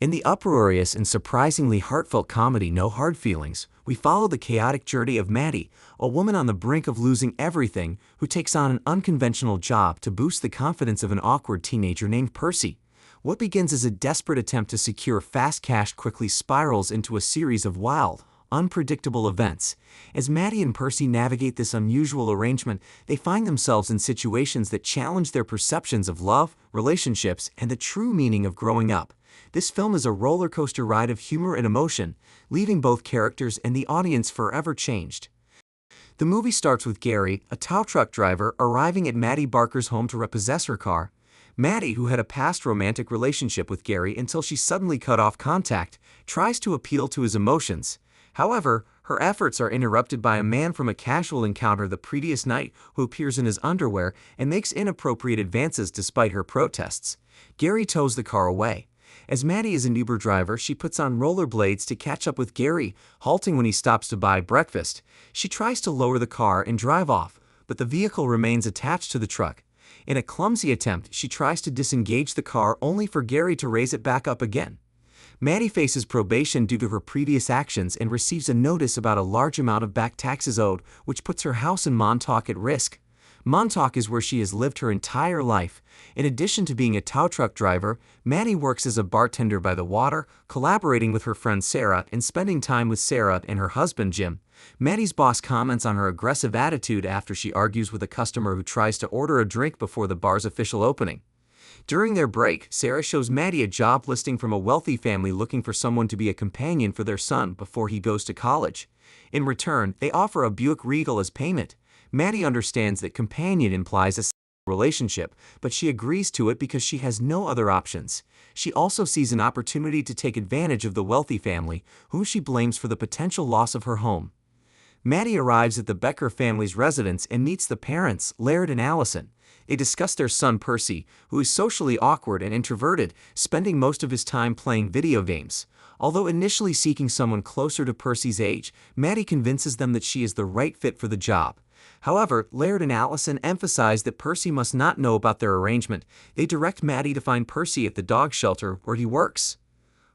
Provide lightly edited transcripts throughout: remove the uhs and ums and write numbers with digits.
In the uproarious and surprisingly heartfelt comedy No Hard Feelings, we follow the chaotic journey of Maddie, a woman on the brink of losing everything who takes on an unconventional job to boost the confidence of an awkward teenager named Percy. What begins as a desperate attempt to secure fast cash quickly spirals into a series of wild, unpredictable events. As Maddie and Percy navigate this unusual arrangement, they find themselves in situations that challenge their perceptions of love, relationships, and the true meaning of growing up. This film is a roller coaster ride of humor and emotion, leaving both characters and the audience forever changed. The movie starts with Gary, a tow truck driver, arriving at Maddie Barker's home to repossess her car. Maddie, who had a past romantic relationship with Gary until she suddenly cut off contact, tries to appeal to his emotions. However, her efforts are interrupted by a man from a casual encounter the previous night who appears in his underwear and makes inappropriate advances despite her protests. Gary tows the car away. As Maddie is an Uber driver, she puts on rollerblades to catch up with Gary, halting when he stops to buy breakfast. She tries to lower the car and drive off, but the vehicle remains attached to the truck. In a clumsy attempt, she tries to disengage the car only for Gary to raise it back up again. Maddie faces probation due to her previous actions and receives a notice about a large amount of back taxes owed, which puts her house in Montauk at risk. Montauk is where she has lived her entire life. In addition to being a tow truck driver, Maddie works as a bartender by the water, collaborating with her friend Sarah and spending time with Sarah and her husband Jim. Maddie's boss comments on her aggressive attitude after she argues with a customer who tries to order a drink before the bar's official opening. During their break, Sarah shows Maddie a job listing from a wealthy family looking for someone to be a companion for their son before he goes to college. In return, they offer a Buick Regal as payment. Maddie understands that companion implies a relationship, but she agrees to it because she has no other options. She also sees an opportunity to take advantage of the wealthy family, whom she blames for the potential loss of her home. Maddie arrives at the Becker family's residence and meets the parents, Laird and Allison. They discuss their son Percy, who is socially awkward and introverted, spending most of his time playing video games. Although initially seeking someone closer to Percy's age, Maddie convinces them that she is the right fit for the job. However, Laird and Allison emphasize that Percy must not know about their arrangement. They direct Maddie to find Percy at the dog shelter where he works.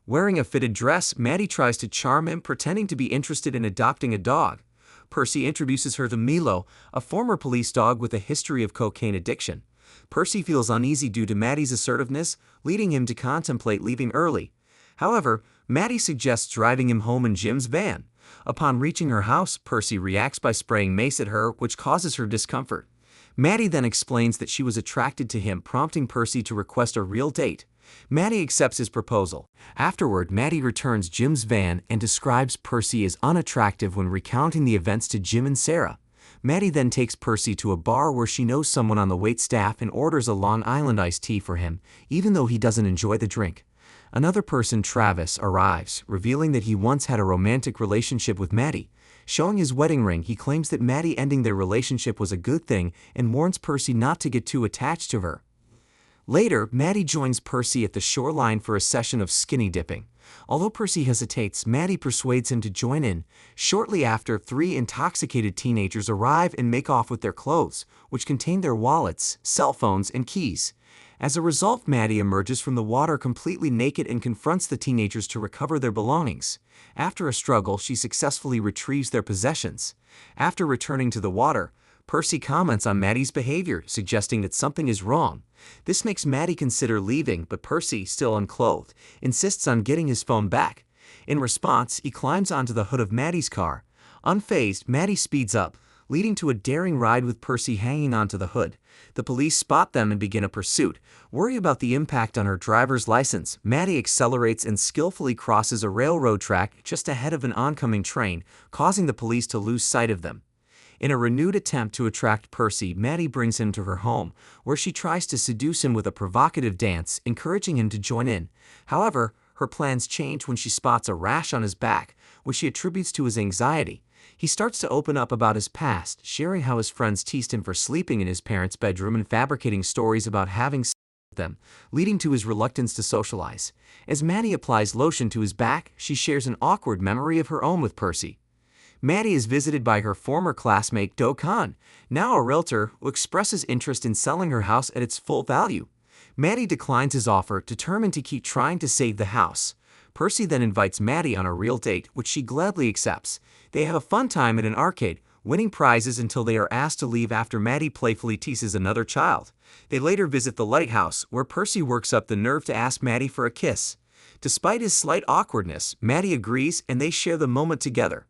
Wearing a fitted dress, Maddie tries to charm him, pretending to be interested in adopting a dog. Percy introduces her to Milo, a former police dog with a history of cocaine addiction. Percy feels uneasy due to Maddie's assertiveness, leading him to contemplate leaving early. However, Maddie suggests driving him home in Jim's van. Upon reaching her house, Percy reacts by spraying mace at her, which causes her discomfort. Maddie then explains that she was attracted to him, prompting Percy to request a real date. Maddie accepts his proposal. Afterward, Maddie returns Jim's van and describes Percy as unattractive when recounting the events to Jim and Sarah. Maddie then takes Percy to a bar where she knows someone on the waitstaff and orders a Long Island iced tea for him, even though he doesn't enjoy the drink. Another person, Travis, arrives, revealing that he once had a romantic relationship with Maddie. Showing his wedding ring, he claims that Maddie ending their relationship was a good thing and warns Percy not to get too attached to her. Later, Maddie joins Percy at the shoreline for a session of skinny dipping. Although Percy hesitates, Maddie persuades him to join in. Shortly after, 3 intoxicated teenagers arrive and make off with their clothes, which contain their wallets, cell phones, and keys. As a result, Maddie emerges from the water completely naked and confronts the teenagers to recover their belongings. After a struggle, she successfully retrieves their possessions. After returning to the water, Percy comments on Maddie's behavior, suggesting that something is wrong. This makes Maddie consider leaving, but Percy, still unclothed, insists on getting his phone back. In response, he climbs onto the hood of Maddie's car. Unfazed, Maddie speeds up, leading to a daring ride with Percy hanging onto the hood. The police spot them and begin a pursuit. Worried about the impact on her driver's license, Maddie accelerates and skillfully crosses a railroad track just ahead of an oncoming train, causing the police to lose sight of them. In a renewed attempt to attract Percy, Maddie brings him to her home, where she tries to seduce him with a provocative dance, encouraging him to join in. However, her plans change when she spots a rash on his back, which she attributes to his anxiety. He starts to open up about his past, sharing how his friends teased him for sleeping in his parents' bedroom and fabricating stories about having sex with them, leading to his reluctance to socialize. As Maddie applies lotion to his back, she shares an awkward memory of her own with Percy. Maddie is visited by her former classmate Do Khan, now a realtor, who expresses interest in selling her house at its full value. Maddie declines his offer, determined to keep trying to save the house. Percy then invites Maddie on a real date, which she gladly accepts. They have a fun time at an arcade, winning prizes until they are asked to leave after Maddie playfully teases another child. They later visit the lighthouse, where Percy works up the nerve to ask Maddie for a kiss. Despite his slight awkwardness, Maddie agrees and they share the moment together.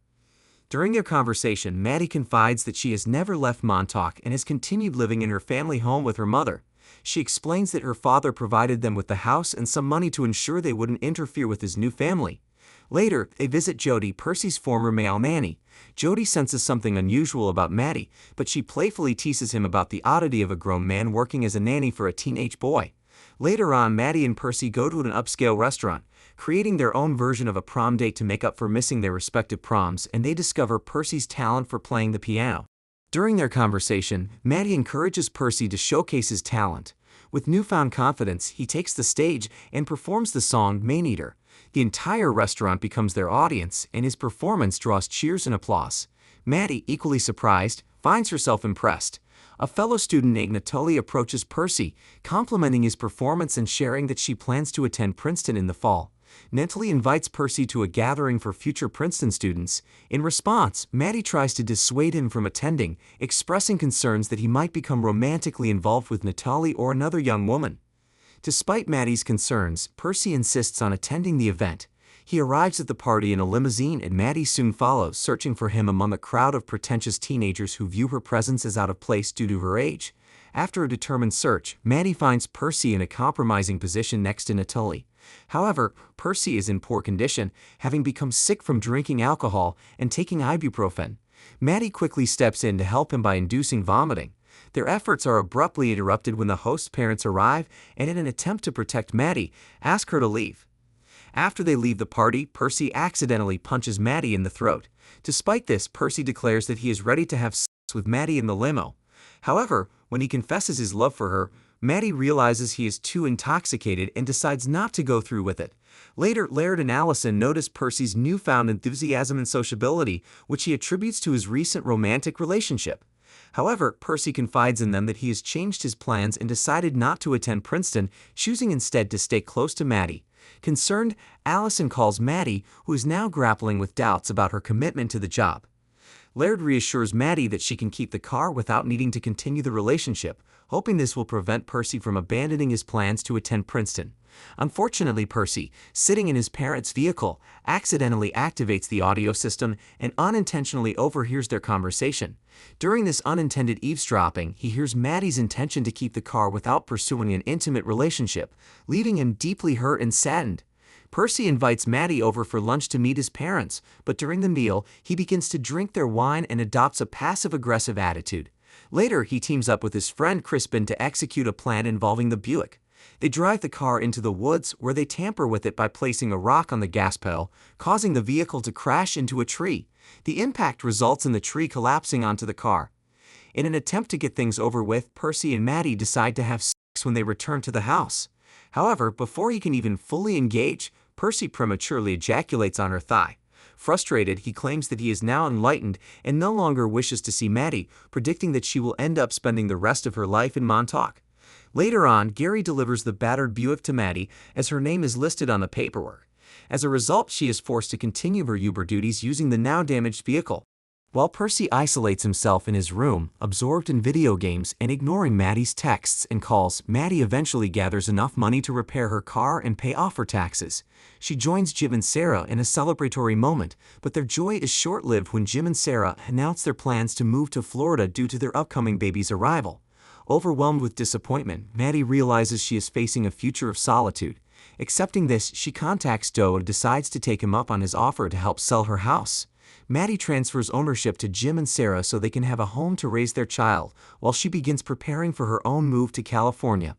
During their conversation, Maddie confides that she has never left Montauk and has continued living in her family home with her mother. She explains that her father provided them with the house and some money to ensure they wouldn't interfere with his new family. Later, they visit Jody, Percy's former male nanny. Jody senses something unusual about Maddie, but she playfully teases him about the oddity of a grown man working as a nanny for a teenage boy. Later on, Maddie and Percy go to an upscale restaurant, creating their own version of a prom date to make up for missing their respective proms, and they discover Percy's talent for playing the piano. During their conversation, Maddie encourages Percy to showcase his talent. With newfound confidence, he takes the stage and performs the song Maneater. The entire restaurant becomes their audience, and his performance draws cheers and applause. Maddie, equally surprised, finds herself impressed. A fellow student named Natalie approaches Percy, complimenting his performance and sharing that she plans to attend Princeton in the fall. Natalie invites Percy to a gathering for future Princeton students. In response, Maddie tries to dissuade him from attending, expressing concerns that he might become romantically involved with Natalie or another young woman. Despite Maddie's concerns, Percy insists on attending the event. He arrives at the party in a limousine and Maddie soon follows, searching for him among a crowd of pretentious teenagers who view her presence as out of place due to her age. After a determined search, Maddie finds Percy in a compromising position next to Natalie. However, Percy is in poor condition, having become sick from drinking alcohol and taking ibuprofen. Maddie quickly steps in to help him by inducing vomiting. Their efforts are abruptly interrupted when the host's parents arrive and, in an attempt to protect Maddie, ask her to leave. After they leave the party, Percy accidentally punches Maddie in the throat. Despite this, Percy declares that he is ready to have sex with Maddie in the limo. However, when he confesses his love for her, Maddie realizes he is too intoxicated and decides not to go through with it. Later, Laird and Allison notice Percy's newfound enthusiasm and sociability, which he attributes to his recent romantic relationship. However, Percy confides in them that he has changed his plans and decided not to attend Princeton, choosing instead to stay close to Maddie. Concerned, Allison calls Maddie, who is now grappling with doubts about her commitment to the job. Laird reassures Maddie that she can keep the car without needing to continue the relationship, hoping this will prevent Percy from abandoning his plans to attend Princeton. Unfortunately, Percy, sitting in his parents' vehicle, accidentally activates the audio system and unintentionally overhears their conversation. During this unintended eavesdropping, he hears Maddie's intention to keep the car without pursuing an intimate relationship, leaving him deeply hurt and saddened. Percy invites Maddie over for lunch to meet his parents, but during the meal, he begins to drink their wine and adopts a passive-aggressive attitude. Later, he teams up with his friend Crispin to execute a plan involving the Buick. They drive the car into the woods, where they tamper with it by placing a rock on the gas pedal, causing the vehicle to crash into a tree. The impact results in the tree collapsing onto the car. In an attempt to get things over with, Percy and Maddie decide to have sex when they return to the house. However, before he can even fully engage, Percy prematurely ejaculates on her thigh. Frustrated, he claims that he is now enlightened and no longer wishes to see Maddie, predicting that she will end up spending the rest of her life in Montauk. Later on, Gary delivers the battered Buick to Maddie, as her name is listed on the paperwork. As a result, she is forced to continue her Uber duties using the now damaged vehicle. While Percy isolates himself in his room, absorbed in video games and ignoring Maddie's texts and calls, Maddie eventually gathers enough money to repair her car and pay off her taxes. She joins Jim and Sarah in a celebratory moment, but their joy is short-lived when Jim and Sarah announce their plans to move to Florida due to their upcoming baby's arrival. Overwhelmed with disappointment, Maddie realizes she is facing a future of solitude. Accepting this, she contacts Joe and decides to take him up on his offer to help sell her house. Maddie transfers ownership to Jim and Sarah so they can have a home to raise their child, while she begins preparing for her own move to California.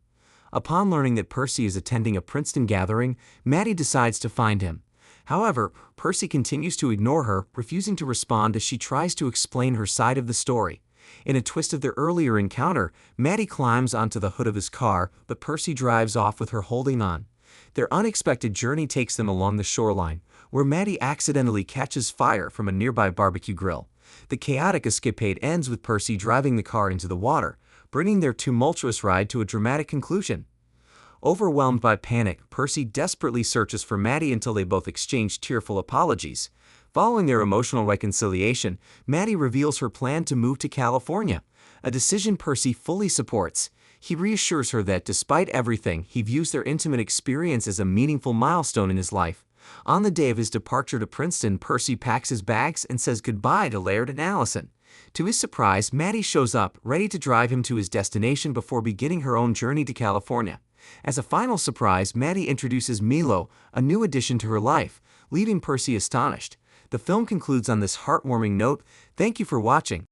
Upon learning that Percy is attending a Princeton gathering, Maddie decides to find him. However, Percy continues to ignore her, refusing to respond as she tries to explain her side of the story. In a twist of their earlier encounter, Maddie climbs onto the hood of his car, but Percy drives off with her holding on. Their unexpected journey takes them along the shoreline, where Maddie accidentally catches fire from a nearby barbecue grill. The chaotic escapade ends with Percy driving the car into the water, bringing their tumultuous ride to a dramatic conclusion. Overwhelmed by panic, Percy desperately searches for Maddie until they both exchange tearful apologies. Following their emotional reconciliation, Maddie reveals her plan to move to California, a decision Percy fully supports. He reassures her that despite everything, he views their intimate experience as a meaningful milestone in his life. On the day of his departure to Princeton, Percy packs his bags and says goodbye to Laird and Allison. To his surprise, Maddie shows up, ready to drive him to his destination before beginning her own journey to California. As a final surprise, Maddie introduces Milo, a new addition to her life, leaving Percy astonished. The film concludes on this heartwarming note. Thank you for watching.